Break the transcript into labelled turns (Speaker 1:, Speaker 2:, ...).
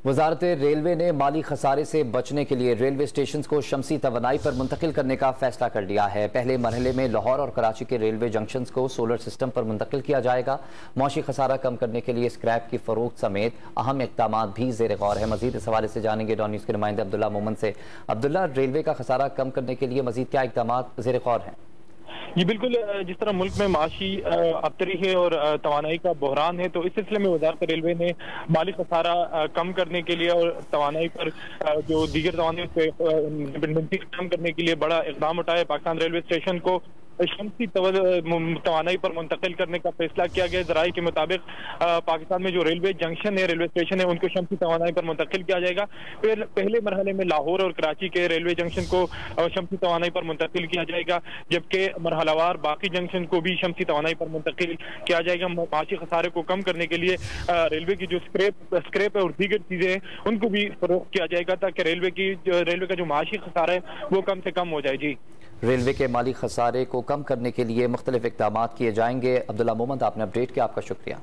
Speaker 1: वजारत railway ने माली खसारे से बचने के लिए रेलवे स्टेशन को शमसी तवानाई पर मुंतकिल करने का फैसला कर लिया है। पहले मरहले में लाहौर और कराची के रेलवे जंक्शन को सोलर सिस्टम पर मुंतकिल किया जाएगा। मौशी खसारा कम करने के लिए स्क्रैप की फरोख्त समेत अहम इकदाम भी जेर गौर है। मजीद इस हवाले से जानेंगे डॉन न्यूज़ के नुमाइंदे अब्दुल्ला मोमन से। अब्दुल्ला, रेलवे का खसारा कम करने के लिए मजीद क्या इकदाम जेर गौर हैं?
Speaker 2: जी बिल्कुल, जिस तरह मुल्क में माशी अबतरी है और तवानाई का बहरान है, तो इस सिलसिले में वजारत रेलवे ने माली खसारा कम करने के लिए और तवानाई पर जो दीगर तवानाई पे कम करने के लिए बड़ा इकदाम उठाया। पाकिस्तान रेलवे स्टेशन को शमसी तवानाई पर मुंतकिल करने का फैसला किया गया। जराये के मुताबिक पाकिस्तान में जो रेलवे जंक्शन है, रेलवे स्टेशन है, उनको शमसी तवानाई पर मुंतकिल किया जाएगा। फिर पहले मरहले में लाहौर और कराची के रेलवे जंक्शन को शमसी तवानाई पर मुंतकिल किया जाएगा, जबकि मरहलावार बाकी जंक्शन को भी शमसी तवानाई पर मुंतकिल किया जाएगा। माशी खसारे को कम करने के लिए रेलवे की जो स्क्रैप है और दीगर चीजें हैं, उनको भी फरोख्त किया जाएगा, ताकि रेलवे का जो माशी खसारा है वो कम से कम हो जाए। जी,
Speaker 1: रेलवे के माली खसारे को कम करने के लिए मुख्तलिफ इक़दामात किए जाएंगे। अब्दुल्ला मोहम्मद, आपने अपडेट किया, आपका शुक्रिया।